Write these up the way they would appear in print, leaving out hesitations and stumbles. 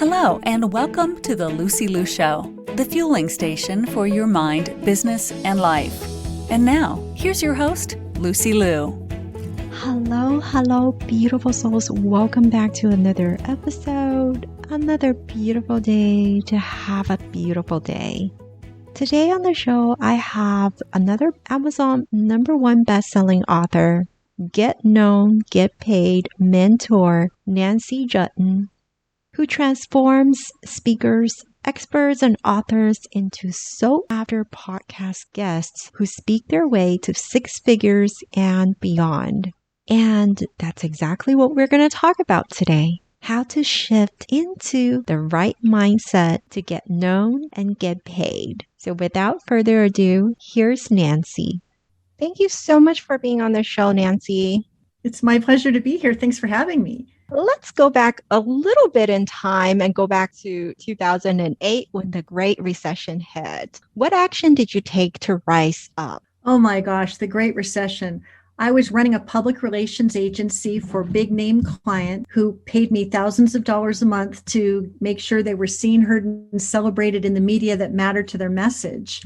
Hello, and welcome to the Lucy Liu Show, the fueling station for your mind, business, and life. And now, here's your host, Lucy Liu. Hello, beautiful souls. Welcome back to another episode. Another beautiful day to have a beautiful day. Today on the show, I have another Amazon #1 best-selling author, Get Known, Get Paid mentor, Nancy Juetten, who transforms speakers, experts, and authors into sought-after podcast guests who speak their way to six figures and beyond. And that's exactly what we're going to talk about today. How to shift into the right mindset to get known and get paid. So without further ado, here's Nancy. Thank you so much for being on the show, Nancy. It's my pleasure to be here. Thanks for having me. Let's go back a little bit in time and go back to 2008 when the Great Recession hit. What action did you take to rise up? Oh my gosh, the Great Recession. I was running a public relations agency for a big name client who paid me thousands of dollars a month to make sure they were seen, heard, and celebrated in the media that mattered to their message.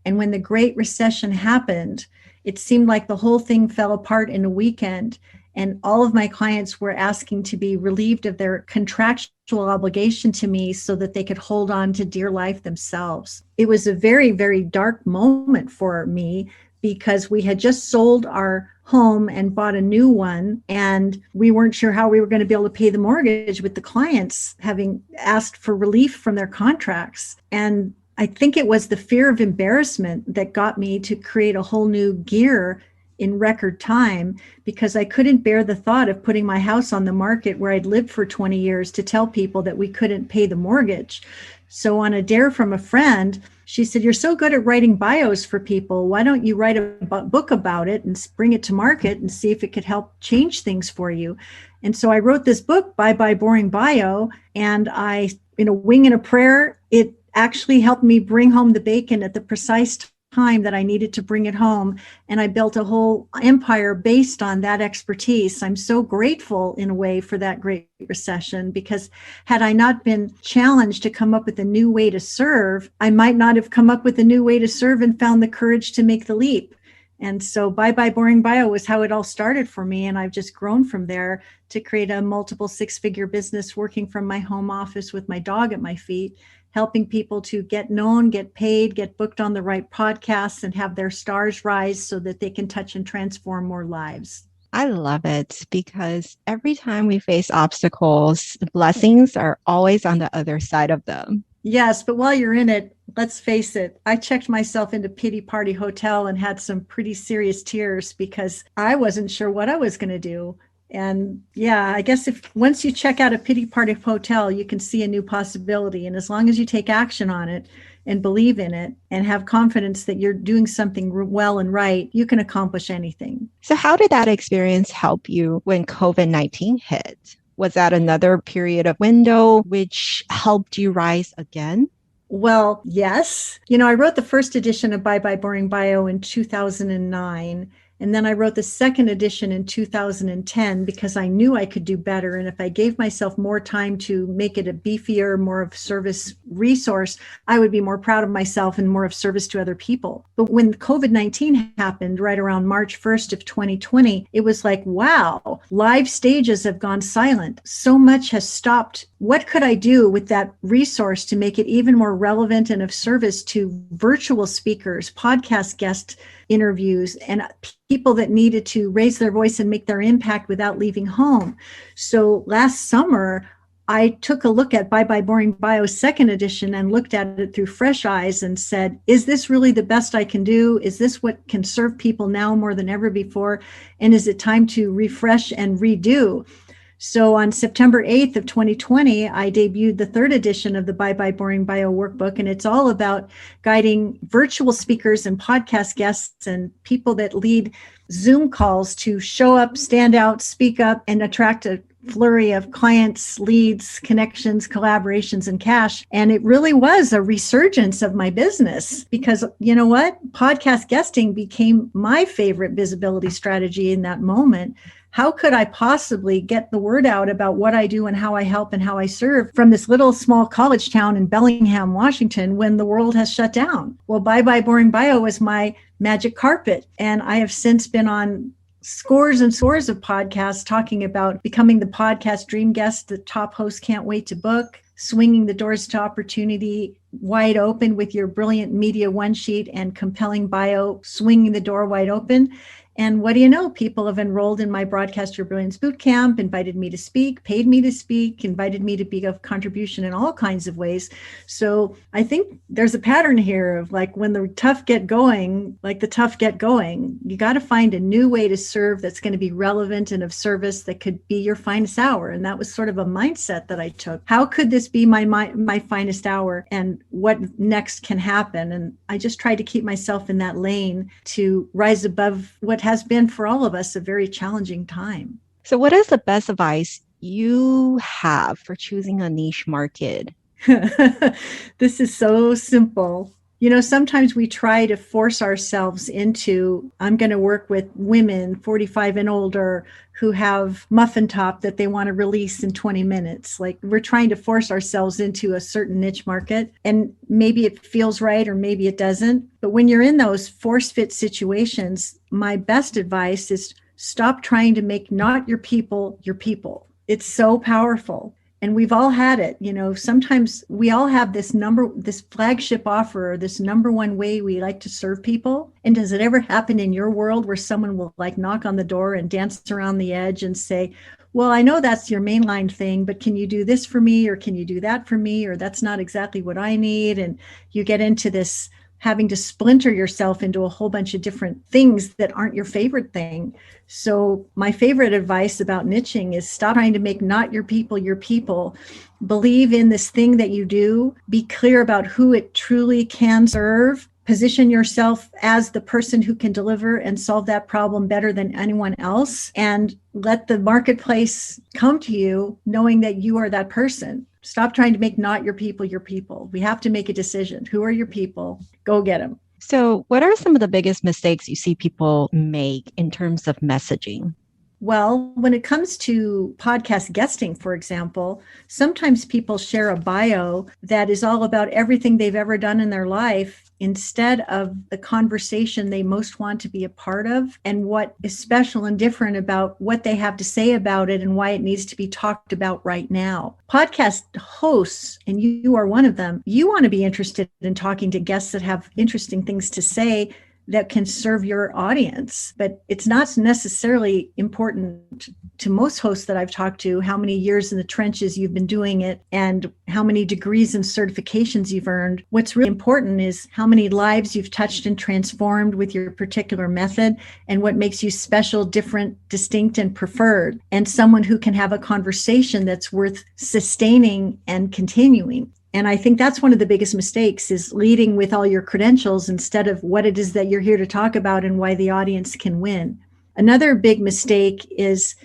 And when the Great Recession happened, it seemed like the whole thing fell apart in a weekend. And all of my clients were asking to be relieved of their contractual obligation to me so that they could hold on to dear life themselves. It was a very, very dark moment for me because we had just sold our home and bought a new one, and we weren't sure how we were going to be able to pay the mortgage with the clients having asked for relief from their contracts. And I think it was the fear of embarrassment that got me to create a whole new gear in record time, because I couldn't bear the thought of putting my house on the market where I'd lived for 20 years to tell people that we couldn't pay the mortgage. So on a dare from a friend, she said, "You're so good at writing bios for people. Why don't you write a book about it and bring it to market and see if it could help change things for you?" And so I wrote this book, Bye Bye Boring Bio, and in a wing and a prayer, it actually helped me bring home the bacon at the precise time that I needed to bring it home. And I built a whole empire based on that expertise. I'm so grateful in a way for that Great Recession, because had I not been challenged to come up with a new way to serve, I might not have come up with a new way to serve and found the courage to make the leap. And so Bye Bye Boring Bio was how it all started for me. And I've just grown from there to create a multiple six-figure business working from my home office with my dog at my feet, helping people to get known, get paid, get booked on the right podcasts, and have their stars rise so that they can touch and transform more lives. I love it because every time we face obstacles, the blessings are always on the other side of them. Yes, but while you're in it, let's face it, I checked myself into Pity Party Hotel and had some pretty serious tears because I wasn't sure what I was going to do. And yeah, I guess if once you check out a Pity Party Hotel, you can see a new possibility. And as long as you take action on it and believe in it and have confidence that you're doing something well and right, you can accomplish anything. So how did that experience help you when COVID-19 hit? Was that another period of window which helped you rise again? Well, yes. I wrote the first edition of Bye Bye Boring Bio in 2009. And then I wrote the second edition in 2010 because I knew I could do better. And if I gave myself more time to make it a beefier, more of service resource, I would be more proud of myself and more of service to other people. But when COVID-19 happened right around March 1st of 2020, it was like, wow, live stages have gone silent. So much has stopped. What could I do with that resource to make it even more relevant and of service to virtual speakers, podcast guest interviews, and people that needed to raise their voice and make their impact without leaving home? So last summer, I took a look at Bye Bye Boring Bio's second edition and looked at it through fresh eyes and said, is this really the best I can do? Is this what can serve people now more than ever before? And is it time to refresh and redo? So on September 8th of 2020, I debuted the third edition of the Bye Bye Boring Bio workbook, and it's all about guiding virtual speakers and podcast guests and people that lead Zoom calls to show up, stand out, speak up, and attract a flurry of clients, leads, connections, collaborations, and cash. And it really was a resurgence of my business because you know what? Podcast guesting became my favorite visibility strategy in that moment. how could I possibly get the word out about what I do and how I help and how I serve from this little small college town in Bellingham, Washington, when the world has shut down? Well, Bye Bye Boring Bio was my magic carpet. And I have since been on scores and scores of podcasts talking about becoming the podcast dream guest the top hosts can't wait to book, swinging the doors to opportunity wide open with your brilliant media one sheet and compelling bio, swinging the door wide open. And what do you know? People have enrolled in my Broadcast Your Brilliance Bootcamp, invited me to speak, paid me to speak, invited me to be of contribution in all kinds of ways. So I think there's a pattern here of like when the tough get going, like the tough get going, you got to find a new way to serve that's going to be relevant and of service that could be your finest hour. And that was sort of a mindset that I took. How could this be my finest hour, and what next can happen? And I just tried to keep myself in that lane to rise above what has been for all of us a very challenging time. So what is the best advice you have for choosing a niche market? This is so simple. You know, sometimes we try to force ourselves into, I'm going to work with women 45 and older who have muffin top that they want to release in 20 minutes. Like we're trying to force ourselves into a certain niche market, and maybe it feels right or maybe it doesn't. But when you're in those force fit situations, my best advice is stop trying to make not your people your people. It's so powerful. And we've all had it. You know, sometimes we all have this flagship offer, this number one way we like to serve people. And does it ever happen in your world where someone will like knock on the door and dance around the edge and say, well, I know that's your mainline thing, but can you do this for me? Or can you do that for me? Or that's not exactly what I need. And you get into this having to splinter yourself into a whole bunch of different things that aren't your favorite thing. So my favorite advice about niching is stop trying to make not your people your people. Believe in this thing that you do. Be clear about who it truly can serve. Position yourself as the person who can deliver and solve that problem better than anyone else. And let the marketplace come to you knowing that you are that person. Stop trying to make not your people your people. We have to make a decision. Who are your people? Go get them. So what are some of the biggest mistakes you see people make in terms of messaging? Well, when it comes to podcast guesting, for example, sometimes people share a bio that is all about everything they've ever done in their life instead of the conversation they most want to be a part of and what is special and different about what they have to say about it and why it needs to be talked about right now. Podcast hosts, and you are one of them, you want to be interested in talking to guests that have interesting things to say that can serve your audience. But it's not necessarily important to most hosts that I've talked to, how many years in the trenches you've been doing it and how many degrees and certifications you've earned. What's really important is how many lives you've touched and transformed with your particular method and what makes you special, different, distinct, and preferred, and someone who can have a conversation that's worth sustaining and continuing. And I think that's one of the biggest mistakes is leading with all your credentials instead of what it is that you're here to talk about and why the audience can win. Another big mistake is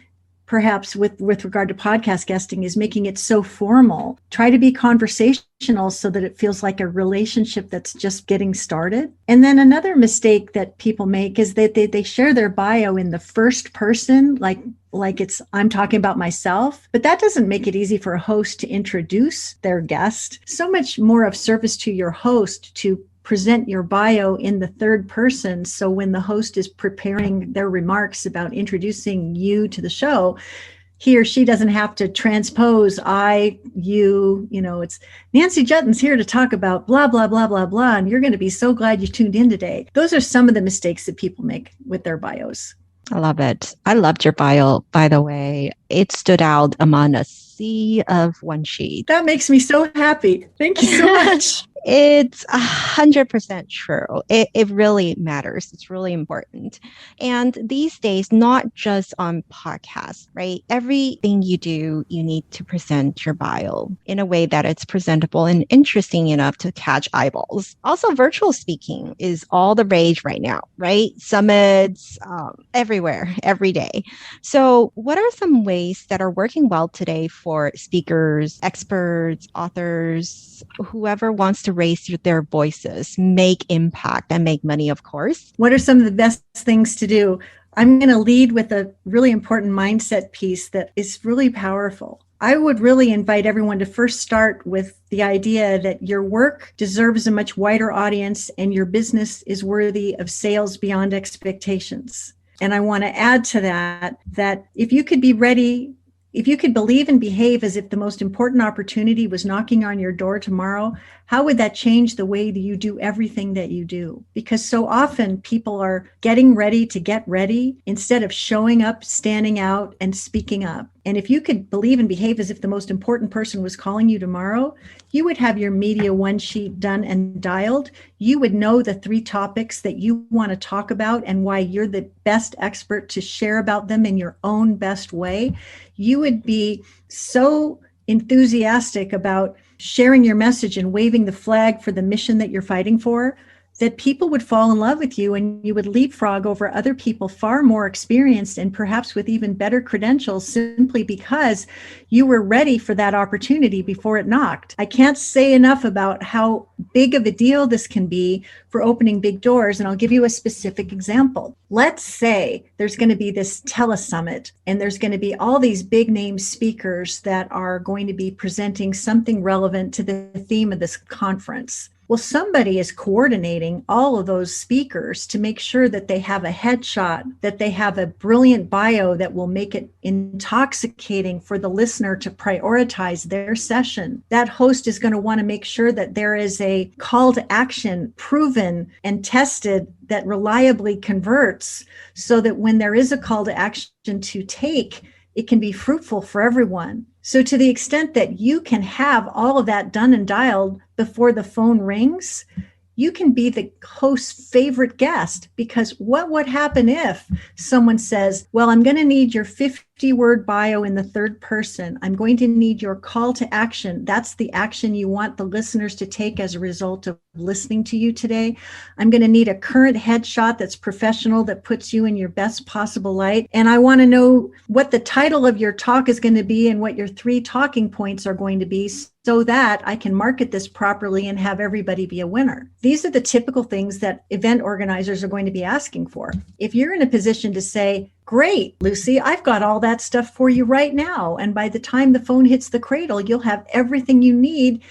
perhaps with regard to podcast guesting is making it so formal. Try to be conversational so that it feels like a relationship that's just getting started. And then another mistake that people make is that they share their bio in the first person, like it's, I'm talking about myself, but that doesn't make it easy for a host to introduce their guest. So much more of service to your host to present your bio in the third person. So when the host is preparing their remarks about introducing you to the show, he or she doesn't have to transpose it's Nancy Juetten's here to talk about blah, blah, blah, blah, blah. And you're going to be so glad you tuned in today. Those are some of the mistakes that people make with their bios. I love it. I loved your bio, by the way. It stood out among a sea of one sheet. That makes me so happy. Thank you so much. It's 100% true. It really matters. It's really important. And these days, not just on podcasts, right? Everything you do, you need to present your bio in a way that it's presentable and interesting enough to catch eyeballs. Also, virtual speaking is all the rage right now, right? Summits, everywhere, every day. So what are some ways that are working well today for speakers, experts, authors, whoever wants to raise their voices, make impact, and make money, of course? What are some of the best things to do? I'm going to lead with a really important mindset piece that is really powerful. I would really invite everyone to first start with the idea that your work deserves a much wider audience and your business is worthy of sales beyond expectations. And I want to add to that if you could be ready, if you could believe and behave as if the most important opportunity was knocking on your door tomorrow, how would that change the way that you do everything that you do? Because so often people are getting ready to get ready instead of showing up, standing out, and speaking up. And if you could believe and behave as if the most important person was calling you tomorrow, you would have your media one sheet done and dialed. You would know the 3 topics that you want to talk about and why you're the best expert to share about them in your own best way. You would be so enthusiastic about sharing your message and waving the flag for the mission that you're fighting for, that people would fall in love with you and you would leapfrog over other people far more experienced and perhaps with even better credentials simply because you were ready for that opportunity before it knocked. I can't say enough about how big of a deal this can be for opening big doors. And I'll give you a specific example. Let's say there's going to be this telesummit and there's going to be all these big name speakers that are going to be presenting something relevant to the theme of this conference. Well, somebody is coordinating all of those speakers to make sure that they have a headshot, that they have a brilliant bio that will make it intoxicating for the listener to prioritize their session. That host is going to want to make sure that there is a call to action proven and tested that reliably converts so that when there is a call to action to take, it can be fruitful for everyone. So to the extent that you can have all of that done and dialed before the phone rings, you can be the host's favorite guest, because what would happen if someone says, well, I'm going to need your 50-word bio in the third person. I'm going to need your call to action. That's the action you want the listeners to take as a result of listening to you today. I'm going to need a current headshot that's professional, that puts you in your best possible light. And I want to know what the title of your talk is going to be and what your 3 talking points are going to be, so that I can market this properly and have everybody be a winner. These are the typical things that event organizers are going to be asking for. If you're in a position to say, great, Lucy, I've got all that stuff for you right now, and by the time the phone hits the cradle, you'll have everything you need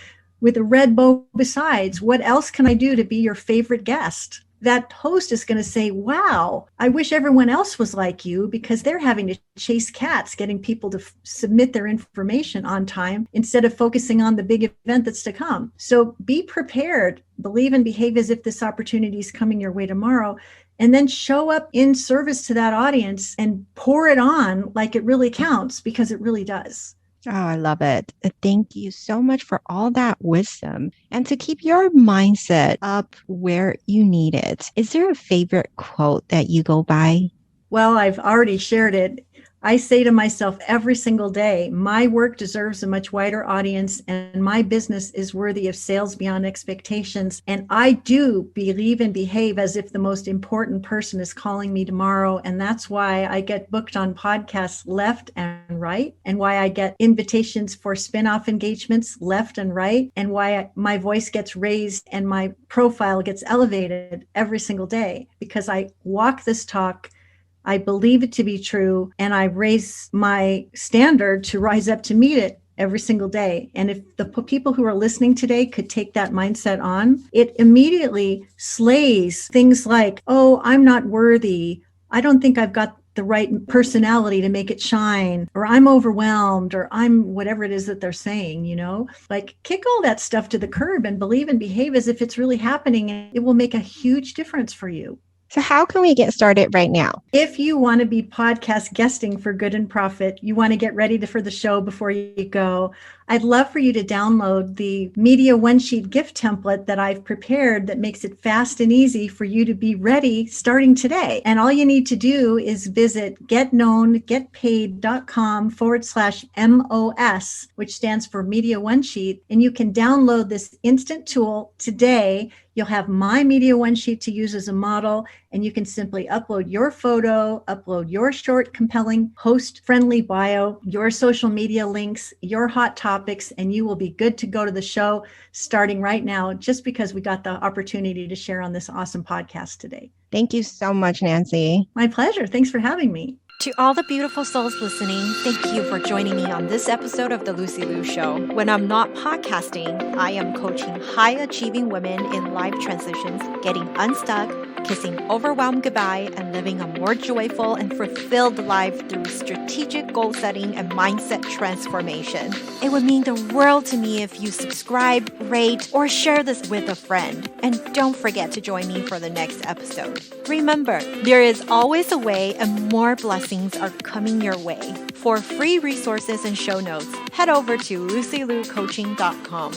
with a red bow besides. What else can I do to be your favorite guest? That host is going to say, wow, I wish everyone else was like you, because they're having to chase cats, getting people to submit their information on time instead of focusing on the big event that's to come. So be prepared, believe and behave as if this opportunity is coming your way tomorrow, and then show up in service to that audience and pour it on like it really counts, because it really does. Oh, I love it. Thank you so much for all that wisdom. And to keep your mindset up where you need it, is there a favorite quote that you go by? Well, I've already shared it. I say to myself every single day, my work deserves a much wider audience and my business is worthy of sales beyond expectations. And I do believe and behave as if the most important person is calling me tomorrow. And that's why I get booked on podcasts left and right, and why I get invitations for spin-off engagements left and right, and why my voice gets raised and my profile gets elevated every single day, because I walk this talk. I believe it to be true, and I raise my standard to rise up to meet it every single day. And if the people who are listening today could take that mindset on, it immediately slays things like, oh, I'm not worthy. I don't think I've got the right personality to make it shine, or I'm overwhelmed, or I'm whatever it is that they're saying, like kick all that stuff to the curb and believe and behave as if it's really happening. And it will make a huge difference for you. So how can we get started right now? If you want to be podcast guesting for Good and Profit, you want to get ready for the show before you go, I'd love for you to download the Media One Sheet gift template that I've prepared that makes it fast and easy for you to be ready starting today. And all you need to do is visit getknowngetpaid.com/MOS, which stands for Media One Sheet. And you can download this instant tool today. You'll have my Media One sheet to use as a model, and you can simply upload your photo, upload your short, compelling, host-friendly bio, your social media links, your hot topics, and you will be good to go to the show starting right now, just because we got the opportunity to share on this awesome podcast today. Thank you so much, Nancy. My pleasure. Thanks for having me. To all the beautiful souls listening, thank you for joining me on this episode of The Lucy Liu Show. When I'm not podcasting, I am coaching high-achieving women in life transitions, getting unstuck, kissing overwhelm goodbye, and living a more joyful and fulfilled life through strategic goal setting and mindset transformation. It would mean the world to me if you subscribe, rate, or share this with a friend. And don't forget to join me for the next episode. Remember, there is always a way, and more blessings are coming your way. For free resources and show notes, head over to lucylucoaching.com.